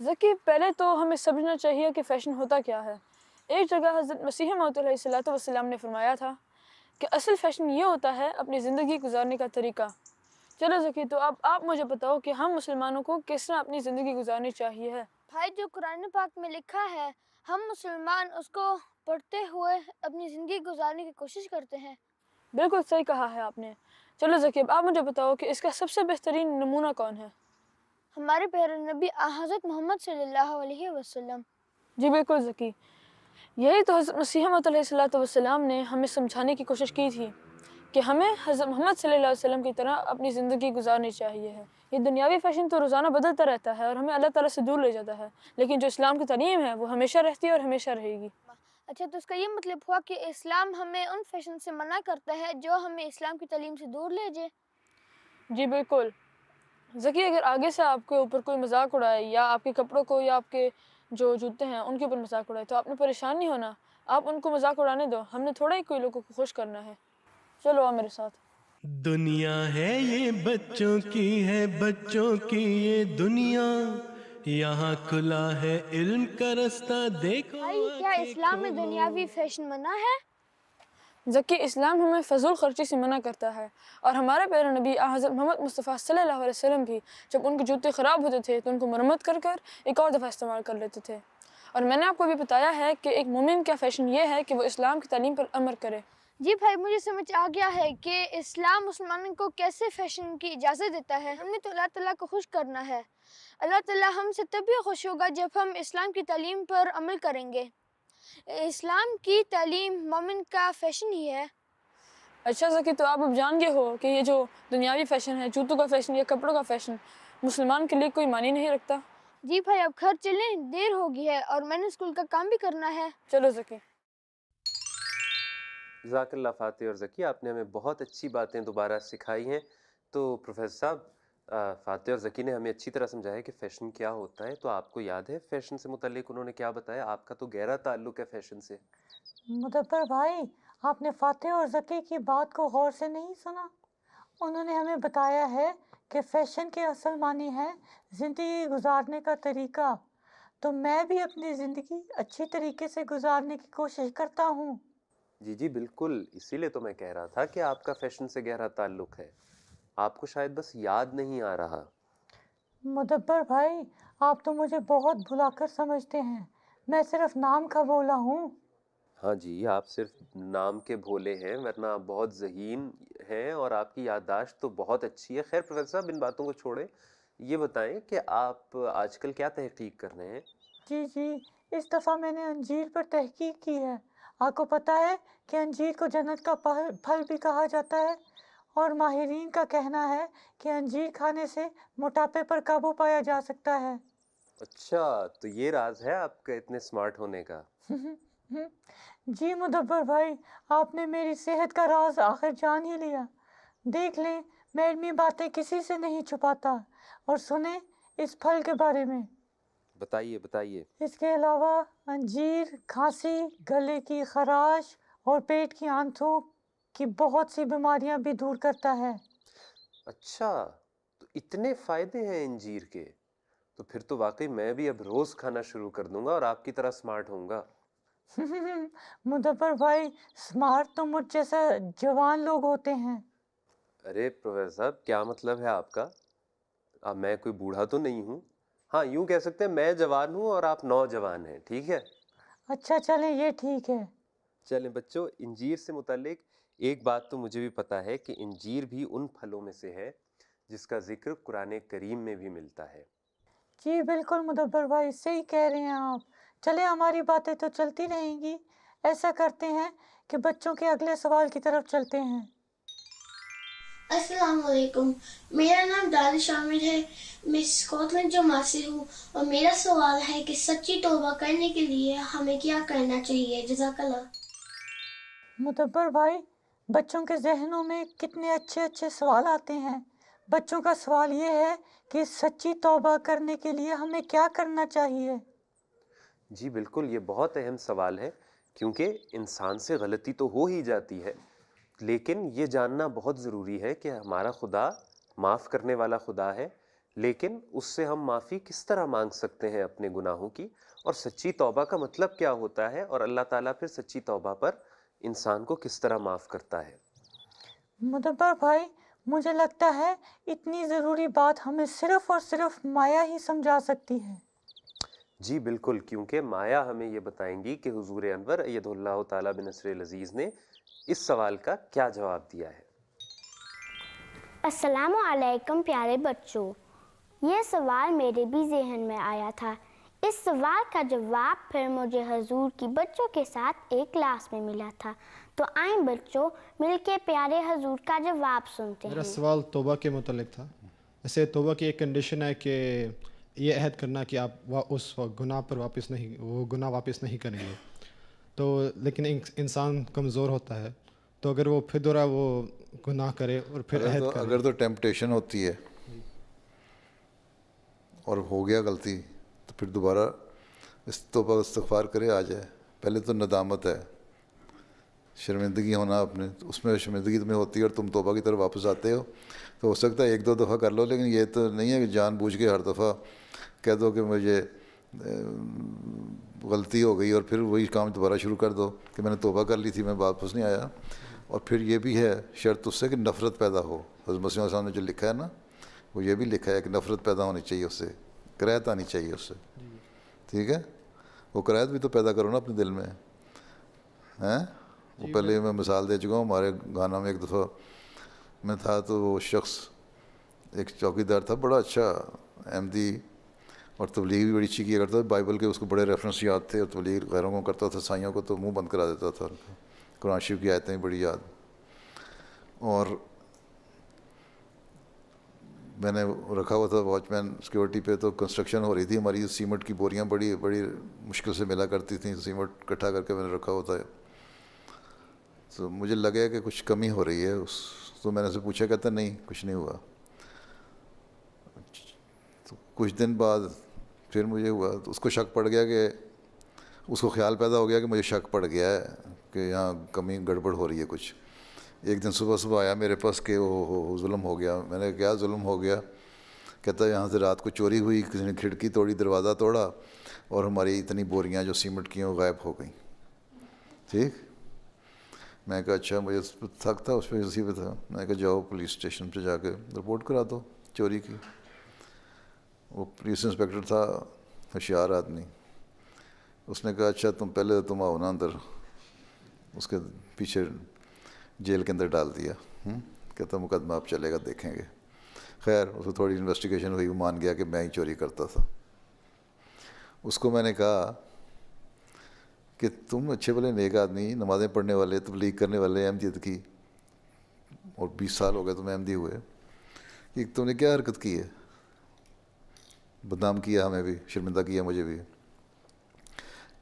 ذکی، پہلے تو ہمیں سمجھنا چاہیے کہ فیشن ہوتا کیا ہے۔ ایک جگہ حضرت مسیح موعود علیہ الصلوۃ والسلام نے فرمایا تھا کہ اصل فیشن یہ ہوتا ہے اپنی زندگی گزارنے کا طریقہ۔ چلو ذکی، تو اب آپ مجھے بتاؤ کہ ہم مسلمانوں کو کس طرح اپنی زندگی گزارنی چاہیے ہے؟ بھائی، جو قرآن پاک میں لکھا ہے ہم مسلمان اس کو پڑھتے ہوئے اپنی زندگی گزارنے کی کوشش کرتے ہیں۔ بالکل صحیح کہا ہے آپ نے۔ چلو ذکی، اب آپ مجھے بتاؤ کہ اس کا سب سے بہترین نمونہ کون ہے؟ ہمارے پیارے نبی حضرت محمد صلی اللہ علیہ وسلم۔ جی بالکل ذکی، یہی تو حضرت مسیح موعود علیہ الصلوۃ والسلام نے ہمیں سمجھانے کی کوشش کی تھی کہ ہمیں حضرت محمد صلی اللہ علیہ وسلم کی طرح اپنی زندگی گزارنی چاہیے ہے۔ یہ دنیاوی فیشن تو روزانہ بدلتا رہتا ہے اور ہمیں اللہ تعالیٰ سے دور لے جاتا ہے، لیکن جو اسلام کی تعلیم ہے وہ ہمیشہ رہتی ہے اور ہمیشہ رہے گی۔ اچھا، تو اس کا یہ مطلب ہوا کہ اسلام ہمیں ان فیشن سے منع کرتا ہے جو ہمیں اسلام کی تعلیم سے دور لے جائے۔ جی بالکل ذکی، اگر آگے سے آپ کے اوپر کوئی مذاق اڑائے یا آپ کے کپڑوں کو یا آپ کے جو جوتے ہیں ان کے اوپر مذاق اڑائے تو آپ نے پریشان نہیں ہونا، آپ ان کو مذاق اڑانے دو، ہم نے تھوڑا ہی کوئی لوگوں کو خوش کرنا ہے۔ چلو آؤ میرے ساتھ۔ دنیا ہے یہ بچوں کی ہے، بچوں کی یہ دنیا، یہاں کھلا ہے علم کا رستہ، دیکھو بھائی، کیا آنکھیں اسلام میں کھولو۔ دنیاوی فیشن منع ہے؟ ذکی، اسلام ہمیں فضول خرچی سے منع کرتا ہے، اور ہمارے پیارے نبی حضرت محمد مصطفیٰ صلی اللہ علیہ وسلم بھی جب ان کے جوتے خراب ہوتے تھے تو ان کو مرمت کر کر ایک اور دفعہ استعمال کر لیتے تھے۔ اور میں نے آپ کو بھی بتایا ہے کہ ایک مومن کا فیشن یہ ہے کہ وہ اسلام کی تعلیم پر عمل کرے۔ جی بھائی، مجھے سمجھ آ گیا ہے کہ اسلام مسلمانوں کو کیسے فیشن کی اجازت دیتا ہے۔ ہم نے تو اللہ تعالیٰ کو خوش کرنا ہے۔ اللہ تعالیٰ ہم سے تبھی خوش ہوگا جب ہم اسلام کی تعلیم پر عمل کریں گے۔ اسلام کی تعلیم مومن کا فیشن ہی ہے۔ اچھا ذکی، تو آپ اب جان گئے ہو کہ یہ جو دنیاوی فیشن ہے، جوتوں کا فیشن یا کپڑوں کا فیشن، مسلمان کے لیے کوئی معنی نہیں رکھتا۔ جی بھائی، اب گھر چلیں، دیر ہو گئی ہے اور میں نے اسکول کا کام بھی کرنا ہے۔ چلو ذکی۔ جزاک اللہ فاتح اور ذکی، آپ نے ہمیں بہت اچھی باتیں دوبارہ سکھائی ہیں۔ تو پروفیسر صاحب، فاتح اور ذکی نے ہمیں اچھی طرح سمجھایا کہ فیشن کیا ہوتا ہے، تو آپ کو یاد ہے فیشن سے متعلق انہوں نے کیا بتایا؟ آپ کا تو گہرا تعلق ہے فیشن سے۔ مدبر بھائی، آپ نے فاتح اور ذکی کی بات کو غور سے نہیں سنا؟ انہوں نے ہمیں بتایا ہے کہ فیشن کے اصل معنی ہے زندگی گزارنے کا طریقہ۔ تو میں بھی اپنی زندگی اچھی طریقے سے گزارنے کی کوشش کرتا ہوں۔ جی جی بالکل، اسی لیے تو میں کہہ رہا تھا کہ آپ کا فیشن سے گہرا تعلق ہے، آپ کو شاید بس یاد نہیں آ رہا۔ مدبر بھائی، آپ تو مجھے بہت بھلا کر سمجھتے ہیں، میں صرف نام کا بولا ہوں۔ ہاں جی، آپ صرف نام کے بھولے ہیں، ورنہ آپ بہت ذہین ہیں اور آپ کی یادداشت تو بہت اچھی ہے۔ خیر پروفیسر صاحب، ان باتوں کو چھوڑیں، یہ بتائیں کہ آپ آج کل کیا تحقیق کر رہے ہیں؟ جی، اس دفعہ میں نے انجیر پر تحقیق کی ہے۔ آپ کو پتہ ہے کہ انجیر کو جنت کا پھل بھی کہا جاتا ہے، اور ماہرین کا کہنا ہے کہ انجیر کھانے سے موٹاپے پر قابو پایا جا سکتا ہے۔ اچھا، تو یہ راز ہے آپ کا اتنے سمارٹ ہونے کا؟ جی مدبر بھائی، آپ نے میری صحت کا راز آخر جان ہی لیا۔ دیکھ لیں، میں علمی باتیں کسی سے نہیں چھپاتا۔ اور سنیں اس پھل کے بارے میں۔ بتائیے بتائیے۔ اس کے علاوہ انجیر کھانسی، گلے کی خراش اور پیٹ کی آنتوں کی بہت سی بیماریاں بھی دور کرتا ہے۔ اچھا، تو اتنے فائدے ہیں انجیر کے، تو پھر تو واقعی میں بھی اب روز کھانا شروع کر دوں گا اور آپ کی طرح سمارٹ ہوں گا۔ مدبر بھائی، سمارٹ تو مجھ جیسا جوان لوگ ہوتے ہیں۔ ارے پروفیسر صاحب، کیا مطلب ہے آپ کا؟ اب میں کوئی بوڑھا تو نہیں ہوں، ہاں یوں کہہ سکتے ہیں میں جوان ہوں اور آپ نوجوان ہیں، ٹھیک ہے؟ اچھا چلیں، یہ ٹھیک ہے۔ چلیں بچوں، انجیر سے متعلق ایک بات تو مجھے بھی پتہ ہے کہ انجیر بھی ان پھلوں میں سے ہے جس کا ذکر قرآن کریم میں بھی ملتا ہے۔ جی بالکل مدبر بھائی، صحیح کہہ رہے ہیں آپ۔ چلے، ہماری باتیں تو چلتی رہیں گی۔ ایسا کرتے ہیں کہ بچوں کے اگلے سوال کی طرف چلتے ہیں۔ السلام علیکم، میرا نام دانش عامر ہے، میں اسکاٹ لینڈ جماعت سے ہوں، اور میرا سوال ہے کہ سچی توبہ کرنے کے لیے ہمیں کیا کرنا چاہیے؟ جزاک اللہ۔ مدبر بھائی، بچوں کے ذہنوں میں کتنے اچھے اچھے سوال آتے ہیں۔ بچوں کا سوال یہ ہے کہ سچی توبہ کرنے کے لیے ہمیں کیا کرنا چاہیے؟ جی بالکل، یہ بہت اہم سوال ہے، کیونکہ انسان سے غلطی تو ہو ہی جاتی ہے، لیکن یہ جاننا بہت ضروری ہے کہ ہمارا خدا معاف کرنے والا خدا ہے، لیکن اس سے ہم معافی کس طرح مانگ سکتے ہیں اپنے گناہوں کی، اور سچی توبہ کا مطلب کیا ہوتا ہے، اور اللہ تعالیٰ پھر سچی توبہ پر انسان کو کس طرح معاف کرتا ہے؟ مدبر بھائی، مجھے لگتا ہے اتنی ضروری بات ہمیں صرف اور صرف مایا ہی سمجھا سکتی ہے۔ جی بالکل، کیونکہ مایا ہمیں یہ بتائیں گی کہ حضور انور ایدہ اللہ تعالیٰ بنصر العزیز نے اس سوال کا کیا جواب دیا ہے۔ السلام علیکم پیارے بچوں، یہ سوال میرے بھی ذہن میں آیا تھا۔ اس سوال کا جواب پھر مجھے حضور کی بچوں کے ساتھ ایک کلاس میں ملا تھا، تو آئیں بچوں مل کے پیارے حضور کا جواب سنتے ہیں۔ میرا سوال توبہ کے متعلق تھا۔ ایسے توبہ کی ایک کنڈیشن ہے کہ یہ عہد کرنا کہ آپ اس گناہ پر وہ گناہ واپس نہیں کریں گے، تو لیکن انسان کمزور ہوتا ہے، تو اگر وہ پھر دوبارہ وہ گناہ کرے اور پھر عہد کرے، اگر تو ٹیمپٹیشن ہوتی ہے اور ہو گیا غلطی، تو پھر دوبارہ توبہ استغفار کرے، آ جائے۔ پہلے تو ندامت ہے، شرمندگی ہونا اپنے، اس میں شرمندگی تمہیں ہوتی ہے اور تم توبہ کی طرف واپس آتے ہو، تو ہو سکتا ہے ایک دو دفعہ کر لو، لیکن یہ تو نہیں ہے کہ جان بوجھ کے ہر دفعہ کہہ دو کہ مجھے غلطی ہو گئی اور پھر وہی کام دوبارہ شروع کر دو کہ میں نے توبہ کر لی تھی، میں واپس نہیں آیا۔ اور پھر یہ بھی ہے شرط اس سے کہ نفرت پیدا ہو۔ حضرت مسیح علیہ السلام نے جو لکھا ہے نا، وہ یہ بھی لکھا ہے کہ نفرت پیدا ہونی چاہیے، اس سے کراہت آنی چاہیے اس سے، ٹھیک ہے؟ وہ کراہت بھی تو پیدا کرو نا اپنے دل میں، ہیں؟ وہ پہلے میں مثال دے چکا ہوں، ہمارے گانا میں ایک دفعہ میں تھا، تو وہ شخص ایک چوکیدار تھا، بڑا اچھا احمدی، اور تبلیغ بھی بڑی اچھی کیا کرتا تھا، بائبل کے اس کو بڑے ریفرنس یاد تھے، اور تبلیغ غیروں کو کرتا تھا، عیسائیوں کو تو منہ بند کرا دیتا تھا، قرآن شریف کی آیتیں بڑی یاد۔ اور میں نے رکھا ہوا تھا واچ مین سیکورٹی پہ، تو کنسٹرکشن ہو رہی تھی ہماری، سیمنٹ کی بوریاں بڑی بڑی مشکل سے ملا کرتی تھیں، سیمنٹ اکٹھا کر کے میں نے رکھا ہوا تھا، تو مجھے لگا کہ کچھ کمی ہو رہی ہے تو میں نے اسے پوچھا، کہتا نہیں کچھ نہیں ہوا۔ تو کچھ دن بعد پھر مجھے ہوا، تو اس کو شک پڑ گیا، کہ اس کو خیال پیدا ہو گیا کہ مجھے شک پڑ گیا ہے کہ یہاں کمی گڑبڑ ہو رہی ہے کچھ۔ ایک دن صبح آیا میرے پاس کہ وہ ظلم ہو گیا۔ میں نے کیا ظلم ہو گیا؟ کہتا ہے یہاں سے رات کو چوری ہوئی، کسی نے کھڑکی توڑی، دروازہ توڑا، اور ہماری اتنی بوریاں جو سیمنٹ کی ہیں وہ غائب ہو گئیں۔ ٹھیک، میں کہا اچھا، مجھے تھک تھا اس پہ، اسی پہ تھا، میں کہا جاؤ پولیس اسٹیشن پہ جا کے رپورٹ کرا دو چوری کی۔ وہ پولیس انسپیکٹر تھا، ہوشیار آدمی، اس نے کہا اچھا تم پہلے تم آؤ نا اندر، اس کے پیچھے جیل کے اندر ڈال دیا۔ کہتا مقدمہ اب چلے گا، دیکھیں گے۔ خیر اس کو تھوڑی انویسٹیگیشن ہوئی، وہ مان گیا کہ میں ہی چوری کرتا تھا۔ اس کو میں نے کہا کہ تم اچھے بھلے نیک آدمی، نمازیں پڑھنے والے، تبلیغ کرنے والے، احمدیت کی، اور 20 سال ہو گئے تمہیں احمدی ہوئے، کہ تم نے کیا حرکت کی ہے؟ بدنام کیا ہمیں بھی، شرمندہ کیا مجھے بھی۔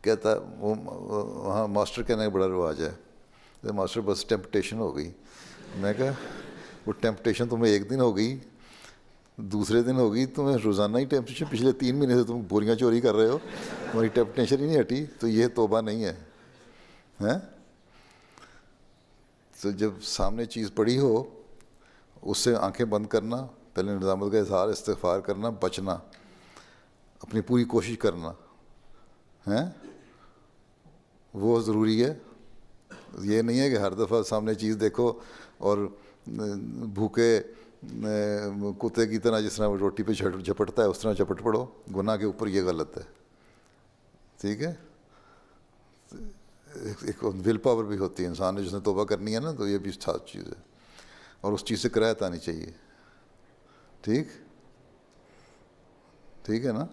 کہتا وہ وہاں ماسٹر کہنے کا بڑا رواج ہے، تو ماسٹر بس ٹیمپٹیشن ہو گئی۔ میں کہا وہ ٹیمپٹیشن تمہیں ایک دن ہو گئی، دوسرے دن ہوگی، تمہیں روزانہ ہی ٹیمپٹیشن، پچھلے 3 مہینے سے تم بوریاں چوری کر رہے ہو، تمہاری ٹیمپٹیشن ہی نہیں ہٹی، تو یہ توبہ نہیں ہے، ہیں؟ تو جب سامنے چیز پڑی ہو، اس سے آنکھیں بند کرنا، پہلے ندامت کا اظہار، استغفار کرنا، بچنا، اپنی پوری کوشش کرنا، ہیں؟ وہ ضروری ہے۔ یہ نہیں ہے کہ ہر دفعہ سامنے چیز دیکھو اور بھوکے کتے کی طرح جس طرح وہ روٹی پہ جھپٹتا ہے اس طرح جھپٹ پڑو، گناہ کے اوپر، یہ غلط ہے، ٹھیک ہے؟ ایک ول پاور بھی ہوتی ہے انسان نے، جس نے توبہ کرنی ہے نا، تو یہ بھی خاص چیز ہے، اور اس چیز سے کراہت آنی چاہیے، ٹھیک ہے نا؟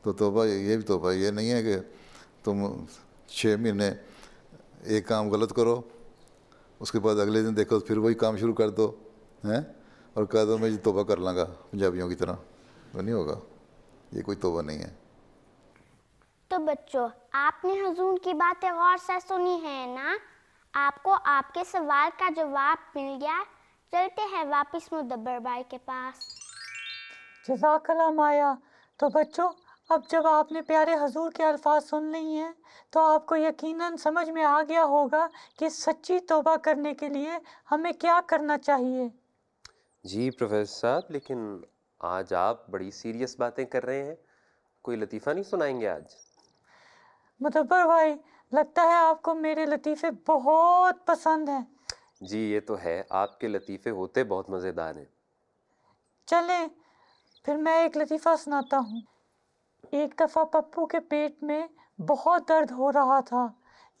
تو توبہ یہ بھی توبہ یہ نہیں ہے کہ تم 6 مہینے ایک کام غلط کرو، اس کے بعد اگلے دن دیکھو پھر وہی کام شروع کر دو، ہیں، اور کہہ دو میں توبہ کر لوں گا پنجابیوں کی طرح، تو نہیں ہوگا، یہ کوئی توبہ نہیں ہے۔ تو بچوں آپ نے حضور کی باتیں غور سے سنی ہیں نا؟ آپ کو آپ کے سوال کا جواب مل گیا؟ چلتے ہیں واپس مدبر بھائی کے پاس۔ جزاک اللہ مایا۔ تو بچوں اب جب آپ نے پیارے حضور کے الفاظ سن لی ہیں تو آپ کو یقیناً سمجھ میں آ گیا ہوگا کہ سچی توبہ کرنے کے لیے ہمیں کیا کرنا چاہیے۔ جی پروفیسر صاحب، لیکن آج آپ بڑی سیریس باتیں کر رہے ہیں، کوئی لطیفہ نہیں سنائیں گے آج؟ مدبر بھائی، لگتا ہے آپ کو میرے لطیفے بہت پسند ہیں۔ جی یہ تو ہے، آپ کے لطیفے ہوتے بہت مزیدار ہیں۔ چلیں پھر میں ایک لطیفہ سناتا ہوں۔ ایک دفعہ پپو کے پیٹ میں بہت درد ہو رہا تھا۔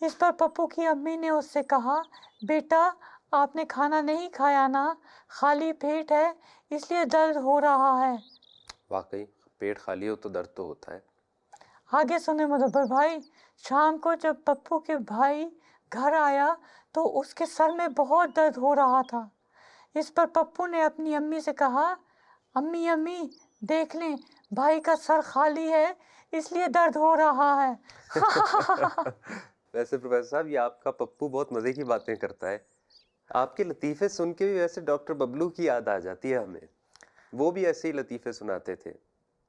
اس پر پپو کی امی نے اس سے کہا، بیٹا آپ نے کھانا نہیں کھایا نا، خالی پیٹ ہے اس لیے درد ہو رہا ہے۔ واقعی پیٹ خالی ہو تو درد تو ہوتا ہے۔ آگے سنیں مدبر بھائی، شام کو جب پپو کے بھائی گھر آیا تو اس کے سر میں بہت درد ہو رہا تھا۔ اس پر پپو نے اپنی امی سے کہا، امی امی دیکھ لیں بھائی کا سر خالی ہے اس لیے درد ہو رہا ہے۔ ویسے پروفیسر صاحب یہ آپ کا پپو بہت مزے کی باتیں کرتا ہے۔ آپ کے لطیفے سن کے بھی ویسے ڈاکٹر ببلو کی یاد آ جاتی ہے ہمیں، وہ بھی ایسے ہی لطیفے سناتے تھے۔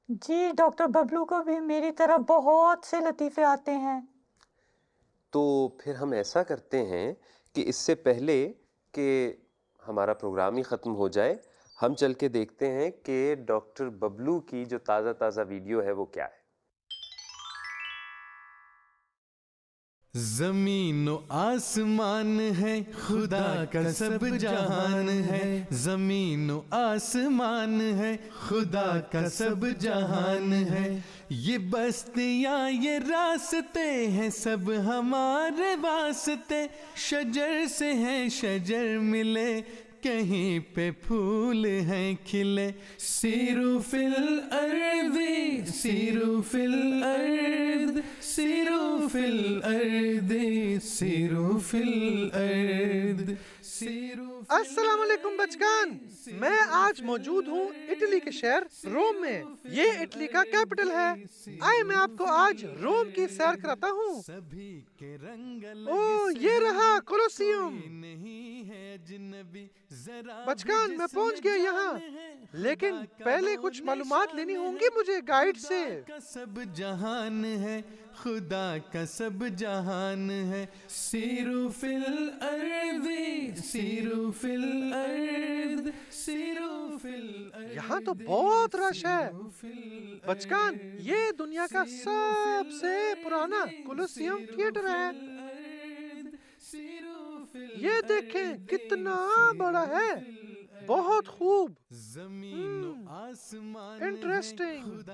جی ڈاکٹر ببلو کو بھی میری طرح بہت سے لطیفے آتے ہیں۔ تو پھر ہم ایسا کرتے ہیں کہ اس سے پہلے کہ ہمارا پروگرام ہی ختم ہو جائے، ہم چل کے دیکھتے ہیں کہ ڈاکٹر ببلو کی جو تازہ تازہ ویڈیو ہے وہ کیا ہے۔ زمین و آسمان ہے خدا کا سب جہان ہے، زمین و آسمان ہے خدا کا سب جہان ہے، یہ بستیاں یہ راستے ہیں سب ہمارے واسطے، شجر سے ہیں شجر ملے کہیں پہ پھول ہیں کھلے، سیرو فی الارض سیرو فی الارض سیرو فی الارض سیرو فی الارض سیرو۔ السلام علیکم بچگان، میں آج موجود ہوں اٹلی کے شہر روم میں۔ یہ اٹلی کا کیپٹل ہے۔ آئے میں آپ کو آج روم کی سیر کراتا ہوں۔ اوہ یہ رہا کولوسیوم۔ بچگان میں پہنچ گیا یہاں، لیکن پہلے کچھ معلومات لینی ہوں گی مجھے گائیڈ سے۔ سب جہان ہے خدا کا سب جہان ہے، سیرو فی الارض سیرو فی الارض سیرو فی الارض۔ یہاں تو بہت رش ہے بچگان، یہ دنیا کا سب سے پرانا کولوسیوم تھیٹر ہے۔ یہ دیکھیں کتنا بڑا ہے، بہت خوب، انٹرسٹنگ۔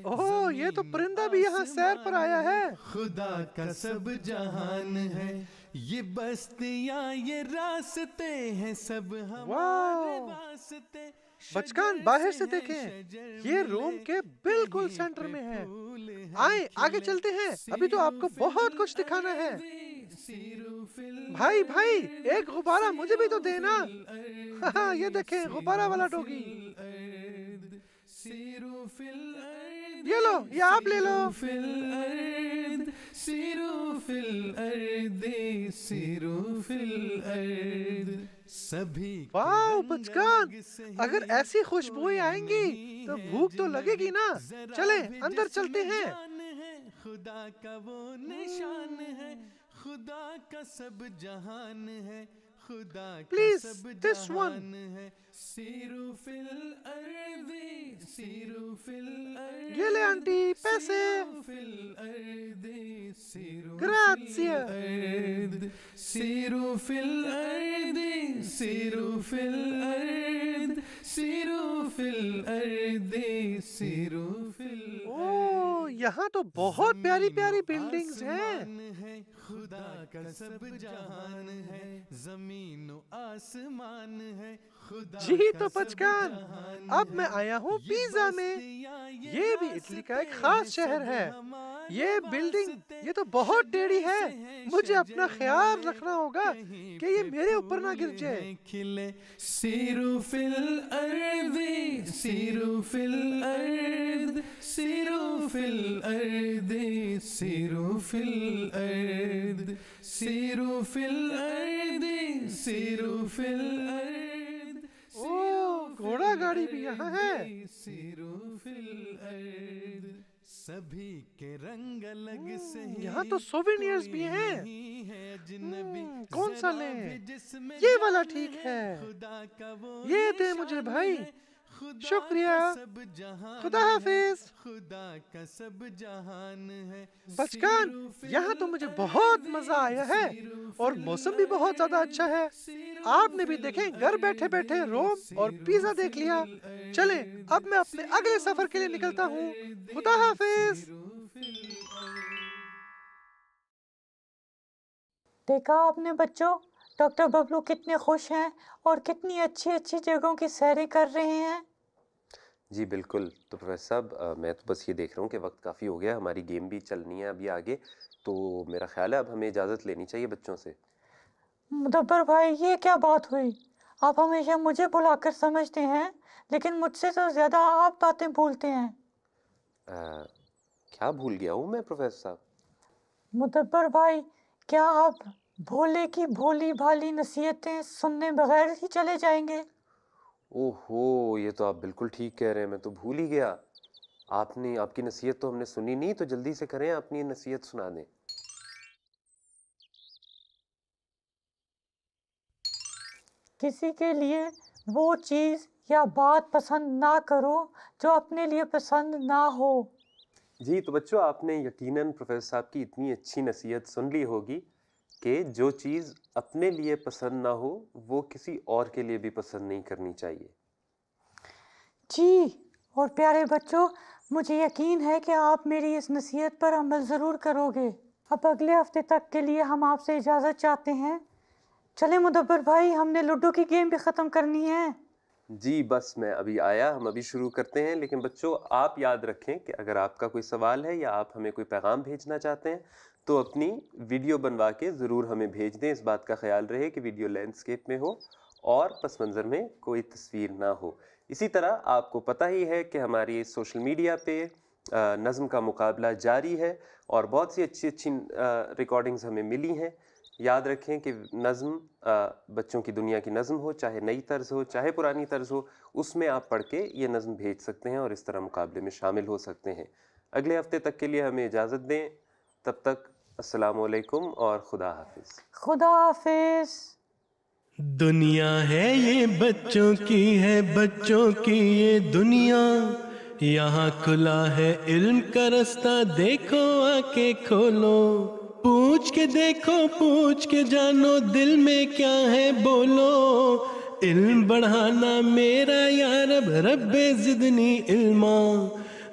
اوہ یہ تو پرندہ بھی یہاں سیر پر آیا ہے۔ خدا کا سب جہان ہے، یہ بستیاں یہ راستے ہیں سب ہمارے واسطے۔ بچگان باہر سے دیکھیں، یہ روم کے بالکل سینٹر میں ہے۔ آئیں آگے چلتے ہیں، ابھی تو آپ کو بہت کچھ دکھانا ہے۔ بھائی بھائی ایک غبارہ مجھے بھی تو دینا۔ ہاں یہ دیکھیں غبارہ والا ڈوگی، یہ لو یہ آپ لے لو۔ سیرو فی الارض سیرو فی الارض سبھی۔ واو بچگان، اگر ایسی خوشبوئیں آئیں گی تو بھوک تو لگے گی نا۔ چلیں اندر چلتے ہیں۔ خدا کا وہ نشان ہے، خدا کا سب جہان ہے، خدا کا Please, سب this one. جہان ہے، سیرو فی الارض سیرو فی الارض۔ یہ لے آنٹی پیسے۔ سیرو فی الارض سیرو Grazie. الارض سیرو فی الارض سیرو فی الارض سیرو فی الارض سیرو فی الارض۔ اوہ یہاں تو بہت پیاری پیاری بلڈنگز ہیں۔ ہے خدا کا سب جہان ہے، زمین و آسمان ہے خدا جی کا تو سب بچگان، جہان اب میں آیا ہوں ہے، پیزا میں۔ یہ بھی اٹلی کا ایک خاص شہر ہے۔ یہ بلڈنگ یہ تو بہت ٹیڑھی ہے، مجھے اپنا خیال رکھنا ہوگا کہ یہ میرے اوپر نہ گر جائے۔ کھلے، سیرو فی الارض سیرو فی الارض سیرو فی الارض سیرو فی الارض سیرو فی الارض سیرو فی الارض۔ اوہ گھوڑا گاڑی بھی یہاں ہے۔ سیرو سبھی کے رنگ الگ سے یہاں تو سووینئرز بھی ہیں. کون سا لیں؟ یہ والا ٹھیک ہے. یہ دے مجھے بھائی. شکریہ. خدا حافظ. خدا کا سب جہان ہے. بچگان یہاں تو مجھے بہت مزہ آیا ہے اور موسم بھی بہت زیادہ اچھا ہے. آپ نے بھی دیکھیں گھر بیٹھے بیٹھے روم اور پیزا دیکھ لیا. چلیں اب میں اپنے اگلے سفر کے لیے نکلتا ہوں. خدا حافظ. دیکھا آپ نے بچوں، ڈاکٹر ببلو کتنے خوش ہیں اور کتنی اچھی اچھی جگہوں کی سیریں کر رہے ہیں. جی بالکل. تو پروفیسر صاحب میں تو بس یہ دیکھ رہا ہوں کہ وقت کافی ہو گیا، ہماری گیم بھی چلنی ہے ابھی آگے، تو میرا خیال ہے اب ہمیں اجازت لینی چاہیے بچوں سے. مدبر بھائی یہ کیا بات ہوئی؟ آپ ہمیشہ مجھے بلا کر سمجھتے ہیں لیکن مجھ سے تو زیادہ آپ باتیں بھولتے ہیں. کیا بھول گیا ہوں میں پروفیسر صاحب؟ مدبر بھائی کیا آپ بھولے کی بھولی بھالی نصیحتیں سننے بغیر ہی چلے جائیں گے؟ اوہو، یہ تو آپ بالکل ٹھیک کہہ رہے ہیں، میں تو بھول ہی گیا. آپ کی نصیحت تو ہم نے سنی نہیں، تو جلدی سے کریں اپنی نصیحت سنا دیں. کسی کے لیے وہ چیز یا بات پسند نہ کرو جو اپنے لیے پسند نہ ہو. جی تو بچوں، آپ نے یقیناً پروفیسر صاحب کی اتنی اچھی نصیحت سن لی ہوگی کہ جو چیز اپنے لیے پسند نہ ہو وہ کسی اور کے لیے بھی پسند نہیں کرنی چاہیے. جی اور پیارے بچوں، مجھے یقین ہے کہ آپ میری اس نصیحت پر عمل ضرور کرو گے. اب اگلے ہفتے تک کے لیے ہم آپ سے اجازت چاہتے ہیں. چلیں مدبر بھائی، ہم نے لوڈو کی گیم بھی ختم کرنی ہے. جی بس میں ابھی آیا، ہم ابھی شروع کرتے ہیں. لیکن بچوں آپ یاد رکھیں کہ اگر آپ کا کوئی سوال ہے یا آپ ہمیں کوئی پیغام بھیجنا چاہتے ہیں تو اپنی ویڈیو بنوا کے ضرور ہمیں بھیج دیں. اس بات کا خیال رہے کہ ویڈیو لینڈسکیپ میں ہو اور پس منظر میں کوئی تصویر نہ ہو. اسی طرح آپ کو پتہ ہی ہے کہ ہماری سوشل میڈیا پہ نظم کا مقابلہ جاری ہے اور بہت سی اچھی ریکارڈنگز ہمیں ملی ہیں. یاد رکھیں کہ نظم بچوں کی دنیا کی نظم ہو، چاہے نئی طرز ہو چاہے پرانی طرز ہو، اس میں آپ پڑھ کے یہ نظم بھیج سکتے ہیں اور اس طرح مقابلے میں شامل ہو سکتے ہیں. اگلے ہفتے تک کے لیے ہمیں اجازت دیں. تب تک السلام علیکم اور خدا حافظ. خدا حافظ. دنیا ہے یہ بچوں کی ہے، بچوں کی یہ دنیا، یہاں کھلا ہے علم کا رستہ، دیکھو آ کے کھولو. پوچھ کے دیکھو، پوچھ کے جانو، دل میں کیا ہے بولو. علم بڑھانا میرا یا رب، رب زدنی علما،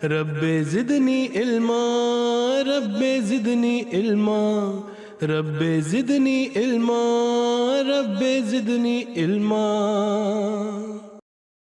رب زدنی علما، رب زدنی علما، رب زدنی علما، رب زدنی علما.